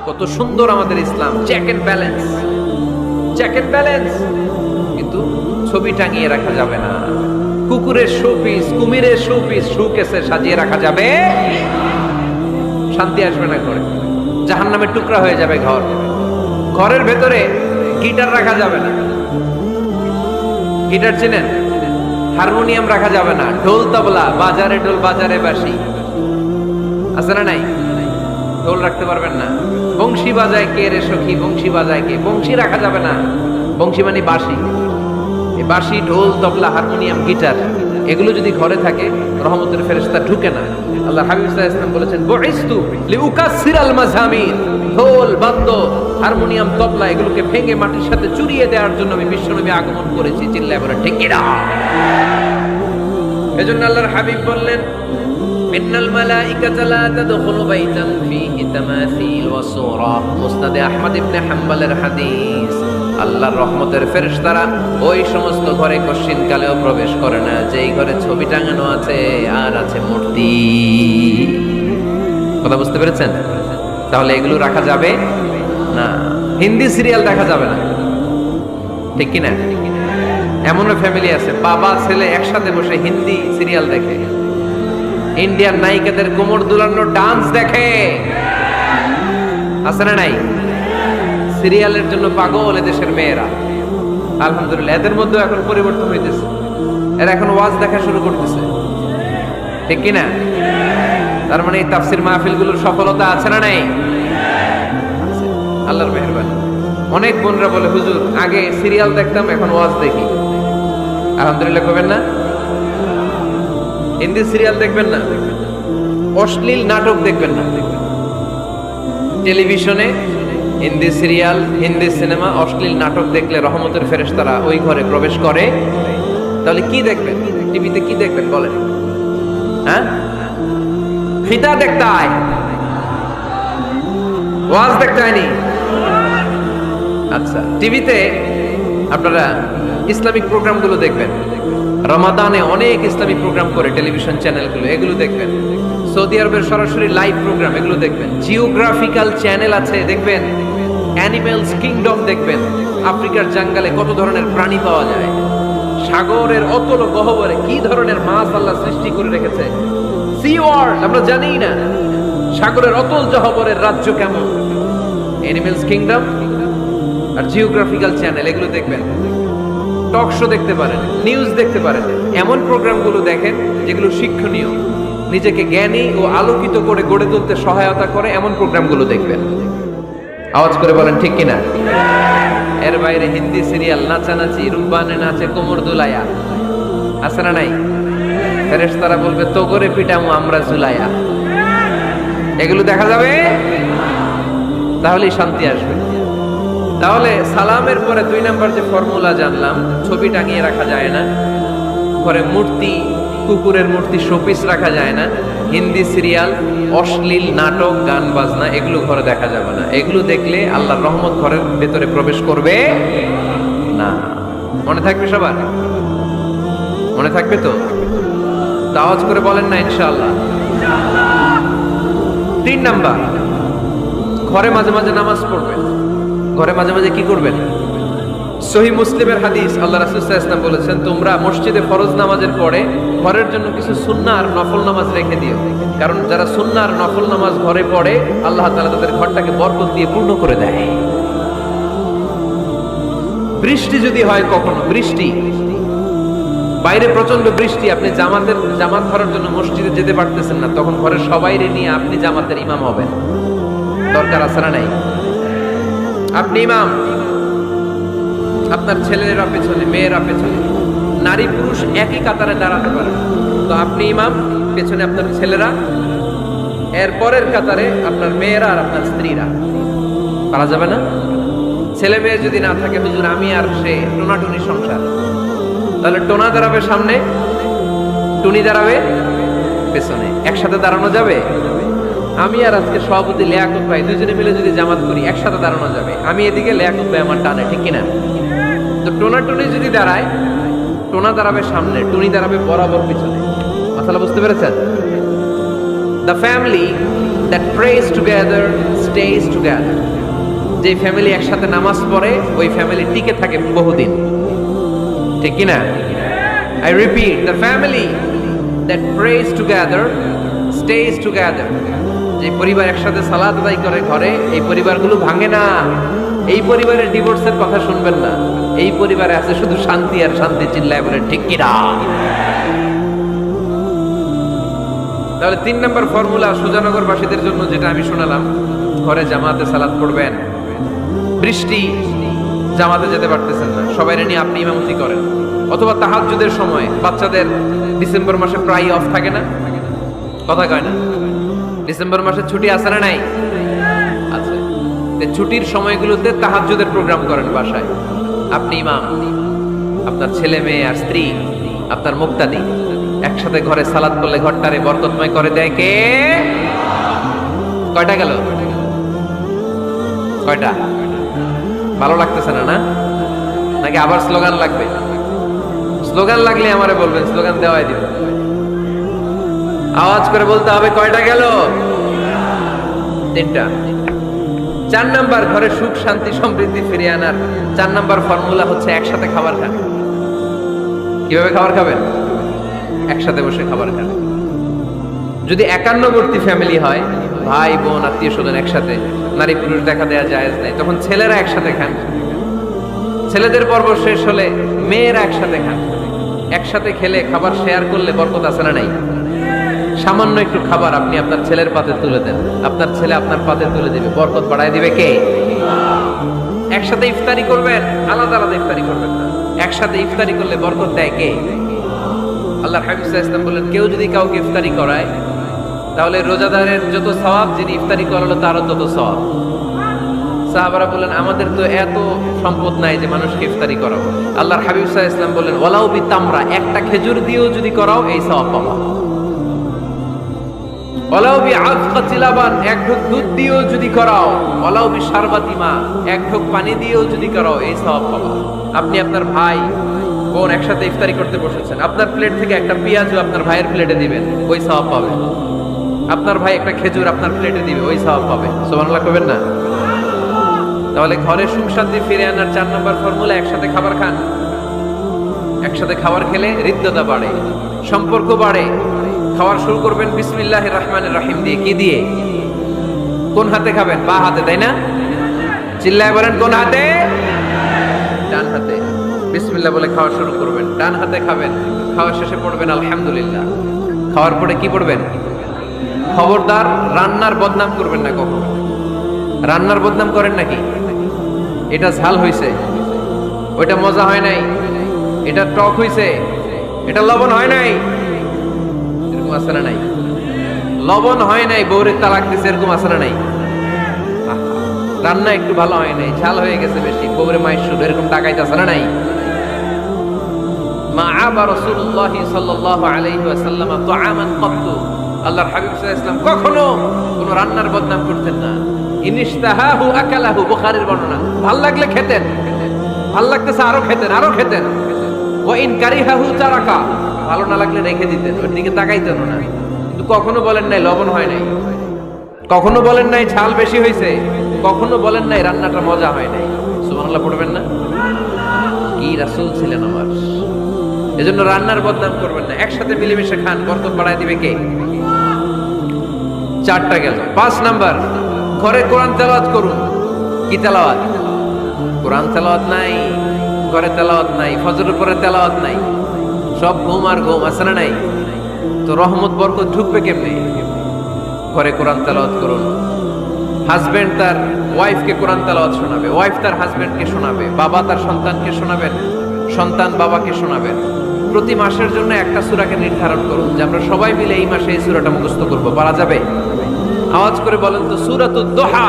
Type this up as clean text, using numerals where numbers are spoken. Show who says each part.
Speaker 1: কত সুন্দর আমাদের ইসলাম, check and balance, check and balance. কিন্তু ছবি টাঙিয়ে রাখা যাবে না, কুকুরের শোপিস, কুমিরের শোপিস শোকেসে সাজিয়ে রাখা যাবে, শান্তি আসবে না ঘরে, জাহান্নামের টুকরা হয়ে যাবে ঘর। ঘরের ভেতরে গিটার রাখা যাবে না, গিটার চেনেন? হারমোনিয়াম রাখা যাবে না, ঢোল তবলা, বাজারে ঢোল বাজারে বাঁশি আছে না নাই? ঢোল রাখতে পারবেন না। বংশী বাজায় কে রে সখী, বংশী বাজায় কে? বংশী রাখা যাবে না, বংশী মানে বাঁশি। এই বাঁশি, ঢোল, তবলা, হারমোনিয়াম, গিটার এগুলো যদি ঘরে থাকে রহমতের ফেরেশতা ঢুকে না। আল্লাহ হাবিব সাল্লাল্লাহু আলাইহি ওয়াসাল্লাম বলেছেন, বুইস্তু লিউকাসসিরাল মাযামির, ঢোল, বাদ্য, হারমোনিয়াম, তবলা এগুলোকে ভেঙে মাটির সাথে চুরিয়ে দেওয়ার জন্য আমি বিশ্বনবী আগমন করেছি। চিল্লায় বলে ঠিক কি না? এজন্য আল্লাহর হাবিব বললেন, ইন্নাল মালাইকাতা লা তাদখুলু বাইতান ফীহি তামাসিল ওয়া সূরা। মুসনাদে আহমদ ইবনে হাম্বলের হাদিস। আল্লাহর রহমতের ফেরেশতারা ওই সমস্ত ঘরে কশিন কালেও প্রবেশ করে না যেই ঘরে ছবি টাঙানো আছে আর আছে মূর্তি। কথা বুঝতে পেরেছেন? তাহলে এগুলো রাখা যাবে না। হিন্দি সিরিয়াল দেখা যাবে না, ঠিক কি না? এমনও ফ্যামিলি আছে বাবা ছেলে একসাথে বসে হিন্দি সিরিয়াল দেখে, ইন্ডিয়ান নায়িকাদের কোমর দুলানো ডান্স দেখে, আছে না নাই? সিরিয়ালের জন্য পাগল এদেশের মেয়েরা। আলহামদুলিল্লাহ এদের মধ্যে এখন পরিবর্তন হইতেছে, এরা এখন ওয়াজ দেখা শুরু করতেছে, ঠিক কি না? তার মানে এই তাফসির মাহফিলগুলোর সফলতা আছে না নাই? আল্লাহর মেহেরবানি। অনেক বোনরা বলে, হুজুর আগে সিরিয়াল দেখতাম এখন ওয়াজ দেখি। আলহামদুলিল্লাহ করবেন না? হিন্দি সিরিয়াল দেখবেন না, অশ্লীল নাটক দেখবেন না। টেলিভিশনে হিন্দি সিরিয়াল, হিন্দি সিনেমা, অশ্লীল নাটক দেখলে রহমতের ফেরেশতারা ওই ঘরে প্রবেশ করে। তাহলে কি দেখবেন? টিভিতে কি দেখবেন বলেন? হ্যাঁ, ফিতা দেখতে হয়, ওয়াজ দেখতে হয়নি। আচ্ছা, টিভিতে আপনারা ইসলামিক প্রোগ্রামগুলো দেখবেন। রমাদানে অনেক ইসলামিক প্রোগ্রাম করে টেলিভিশন চ্যানেলগুলো, এগুলো দেখবেন। সৌদি আরবের সরাসরি লাইভ প্রোগ্রাম এগুলো দেখবেন। জিওগ্রাফিক্যাল চ্যানেল আছে, দেখবেন। অ্যানিমেলস কিংডম দেখবেন। আফ্রিকার জঙ্গলে কত ধরনের প্রাণী পাওয়া যায়, সাগরের অতল গহ্বরে কি ধরনের মাছ আল্লাহ সৃষ্টি করে রেখেছে। সি ওয়ার্ল্ড আমরা জানি না, সাগরের অতল গহ্বরের রাজ্য কেমন। অ্যানিমেলস কিংডম আর জিওগ্রাফিক্যাল চ্যানেল এগুলো দেখবেন। টক শো দেখতে পারেন, নিউজ দেখতে পারেন। এমন প্রোগ্রামগুলো দেখেন যেগুলো শিক্ষণীয়, নিজেকে জ্ঞানী ও আলোকিত করে গড়ে তুলতে সহায়তা করে, এমন প্রোগ্রামগুলো দেখবেন। আওয়াজ করে বলেন ঠিক কিনা? এর বাইরে হিন্দি সিরিয়াল, নাচানাচি, রূপবানে নাচে কোমর দুলায়া, আছে না নাই? ফেরেশতারা বলবে তো করে পিটামু আমরা ঝুলায়া। এগুলো দেখা যাবে, তাহলেই শান্তি আসবে। তাহলে সালামের পরে 2 নাম্বার যে ফর্মুলা জানলাম, ছবি টাঙিয়ে রাখা যায় না, ঘরে মূর্তি, কুকুরের মূর্তি, শোপিস রাখা যায় না, হিন্দি সিরিয়াল, অশ্লীল নাটক, গান বাজনা এগুলো ঘরে দেখা যাবে না। এগুলো দেখলে আল্লাহর রহমত ঘরের ভেতরে প্রবেশ করবে না। মনে থাকবে সবার? মনে থাকবে তো? আওয়াজ করে বলেন না ইনশাআল্লাহ। 3 নাম্বার, ঘরে মাঝে মাঝে নামাজ পড়বেন। ঘরে মাঝে মাঝে কি করবেন? সহিহ মুসলিমের হাদিস, আল্লাহ রাসূল সাল্লাল্লাহু আলাইহি ওয়াসাল্লাম বলেছেন, তোমরা মসজিদে ফরজ নামাজের পরে ঘরের জন্য কিছু সুন্নাহ আর নফল নামাজ রেখে দিও। কারণ যারা সুন্নাহ আর নফল নামাজ ঘরে পড়ে, আল্লাহ তাআলা তাদের ঘরটাকে বরকত দিয়ে পূর্ণ করে দেয়। বৃষ্টি যদি হয়, কখনো বৃষ্টি, বাইরে প্রচন্ড বৃষ্টি, আপনি জামাত করার জন্য মসজিদে যেতে পারতেছেন না, তখন ঘরের সবাইরে নিয়ে আপনি জামাতের ইমাম হবেন। দরকার আছে না নাই? আপনি ইমাম, আপনার ছেলেরা পেছনে, মেয়েরা পেছনে, নারী পুরুষ একই কাতারে দাঁড়াতে পারে। তো আপনি ইমাম, পেছনে আপনার ছেলেরা, এর পরের কাতারে আপনার মেয়েরা আর আপনার স্ত্রীরা। পারা যাবে না? ছেলে মেয়ে যদি না থাকে, হুজুর আমি আর সে টোনাটুনি সংসার, তাহলে টোনা দাঁড়াবে সামনে, টুনি দাঁড়াবে পেছনে। একসাথে দাঁড়ানো যাবে? আমি আর আজকে সভাপতি লিয়াকত ভাই দুজনে মিলে যদি জামাত করি, একসাথে দাঁড়ানো যাবে। আমি এদিকে, লিয়াকত ভাই আমার টানে, ঠিক কিনা? তো টোনা টুনি যদি দাঁড়ায়, টোনা দাঁড়াবে সামনে, টুনি দাঁড়াবে বরাবর পিছনে। মাসালা বুঝতে পেরেছেন? The family that prays together stage together. যে ফ্যামিলি একসাথে নামাজ পড়ে ওই ফ্যামিলি টিকে থাকে বহুদিন, ঠিক কিনা? I repeat, the family that prays together stays together. যে পরিবার একসাথে সালাত আদায় করে ঘরে, এই পরিবারগুলো ভাঙে না। এই পরিবারের ডিভোর্সের কথা শুনবেন না। এই পরিবারে আছে শুধু শান্তি আর শান্তি। চিল্লায় বলে ঠিক কিনা? তাহলে 3 নম্বর ফর্মুলা সুজানগরবাসীদের জন্য যেটা আমি শোনালাম, ঘরে জামাতে সালাত পড়বেন। বৃষ্টি, জামাতে যেতে পারতেছেন না, সবাই নিয়ে আপনি ইমামতি করেন। অথবা তাহাজ্জুদের সময় বাচ্চাদের ডিসেম্বর মাসে প্রায় অফ থাকে না, কথা কয় না? ডিসেম্বর মাসে ছুটি আছে না নাই? আছে। ছুটির সময়গুলোতে তাহাজ্জুদের প্রোগ্রাম করেন বাসায়। আপনি ইমাম, আপনার ছেলে মেয়ে আর স্ত্রী, আপনার মুক্তাদি একসাথে ঘরে সালাত করলে ঘরটারে বরকতময় করে দেয় কে? কয়টা গেল? কয়টা? ভালো লাগতেছে না না? নাকি আবার স্লোগান লাগবে? স্লোগান লাগলে আমারে বলবেন, স্লোগান দেওয়াই দিব। আওয়াজ করে বলতে হবে কয়টা গেল? 3টা। 4 নাম্বার, ঘরে সুখ শান্তি সমৃদ্ধি ফিরিয়ে আনার 4 নাম্বার ফর্মুলা হচ্ছে একসাথে খাবার খান। কিভাবে খাবার খাবেন? একসাথে বসে খাবার খান। যদি একান্নবর্তী ফ্যামিলি হয়, ভাই বোন আত্মীয় স্বজন একসাথে, নারী পুরুষ দেখা দেওয়া জায়েজ নাই, তখন ছেলেরা একসাথে খান। ছেলেদের পর্ব শেষ হলে মেয়েরা একসাথে খান। একসাথে খেলে খাবার শেয়ার করলে বরকত আছে না নাই? সামান্য একটু খাবার আপনি আপনার ছেলের পাতে তুলে দেন, আপনার ছেলে আপনার পাতে তুলে দিবে, বরকত বাড়ায় দিবে কে? একসাথে ইফতারি করবেন, আলাদা আলাদা ইফতারি করবেন না। একসাথে ইফতারি করলে বরকত দেয় কে? আল্লাহর হাবিব সাল্লাল্লাহু আলাইহি ওয়াসাল্লাম বললেন, কেউ যদি কাউকে ইফতারি করায় তাহলে রোজাদারের যত সওয়াব, যিনি ইফতারি করালো তারও তত সওয়াব। সাহাবারা বললেন, আমাদের তো এত সম্পদ নাই যে মানুষকে ইফতারি করাবো। আল্লাহর হাবিব সাল্লাল্লাহু আলাইহি ওয়াসাল্লাম বললেন, ওয়ালাউ বিতামরা, একটা খেজুর দিয়েও যদি করাও এই সওয়াব পাবা। ওয়ালাউ বিআফকাতি লাবান, এক ঢোক দুধ দিয়েও যদি করাও, ওয়ালাউ বিশারবাতি মা, এক ঢোক পানি দিয়েও যদি করাও এই সওয়াব পাবা। আপনি আপনার ভাই বোন একসাথে ইফতারি করতে বসেছেন, আপনার প্লেট থেকে একটা পেঁয়াজও আপনার ভাইয়ের প্লেটে দিবেন, ওই সওয়াব পাবেন। আপনার ভাই একটা খেজুর আপনার প্লেটে দিবে, ওই সওয়াব পাবে। সুবহানাল্লাহ কইবেন না? তাহলে ঘরে সুখ শান্তি ফিরে আনার 4 নম্বর ফর্মুলা, একসাথে খাবার খান। একসাথে খাবার খেলে হৃদ্যতা বাড়ে, সম্পর্ক বাড়ে। খাবার শুরু করবেন বিসমিল্লাহির রহমানির রহিম দিয়ে। কি দিয়ে? কোন হাতে খাবেন? বা হাতে, তাই না? চিল্লায় বলেন কোন হাতে? ডান হাতে। বিসমিল্লাহ বলে খাওয়া শুরু করবেন, ডান হাতে খাবেন। খাওয়া শেষে পড়বেন আলহামদুলিল্লাহ। খাওয়ার পরে কি পড়বেন? খবরদার রান্নার বদনাম করবেন না কখনো। রান্নার বদনাম করেন নাকি? এটা ঝাল হইছে, ওইটা মজা হয় নাই, এটা টক হইছে, এটা লবণ হয় নাই, এরকম আছে না নাই? লবণ হয় নাই, বউরে তালাক দিছে, এরকম আছে না নাই? রান্না একটু ভালো হয় নাই, ঝাল হয়ে গেছে বেশি, বউরে মাইশুর, এরকম টাকাইতে আছে না নাই? মা আবা রাসূলুল্লাহি সাল্লাল্লাহু আলাইহি ওয়াসাল্লাম তুআমান ক্বাত্তু, আল্লাহর হাবিব সাল্লাল্লাহু আলাইহি ওয়াসাল্লাম কখনো কোন রান্নার বদনাম করতেন না। ইনিশতাহাহু আকালাহু, বুখারীর বর্ণনা। ভাল লাগলে খেতেন, ভাল লাগতেছে আরো খেতেন, আরো খেতেন। ওয়া ইন কারিহাহু তারাকা, ভালো না লাগলে রেখে দিতেন, ওর দিকে তাকাইতেন না। কিন্তু কখনো বলেন নাই লবণ হয় নাই, কখনো বলেন নাই ঝাল বেশি হয়েছে, কখনো বলেন নাই রান্নাটা মজা হয় নাই। সুবহানাল্লাহ পড়বেন না? কি রাসূল ছিলেন আমার। এজন্য রান্নার বদনাম করবেন না, একসাথে মিলেমিশে খান, বরকত বাড়ায় দিবে কে? 4টা গেল। 5 নাম্বার, ঘরে কোরআন তেলাওয়াত করুন। কি তেলাওয়াত? কোরআন তেলাওয়াত নাই, ঘরে তেলাওয়াত নাই, ফজরের পরে তেলাওয়াত নাই, সব ঘুম আর ঘুম, আছে না নাই? তো রহমত বরকত ঢুকবে কেমনে? ঘরে কোরআন তেলাওয়াত করুন। হাজবেন্ড তার ওয়াইফকে কোরআন তেলাওয়াত শোনাবে, ওয়াইফ তার হাজবেন্ডকে শোনাবে, বাবা তার সন্তানকে শোনাবেন, সন্তান বাবাকে শোনাবেন। প্রতি মাসের জন্য একটা সূরাকে নির্ধারণ করুন যে আমরা সবাই মিলে এই মাসে এই সূরাটা মুখস্থ করব। পারা যাবে? আওয়াজ করে বলেন তো সূরাতুদ দুহা।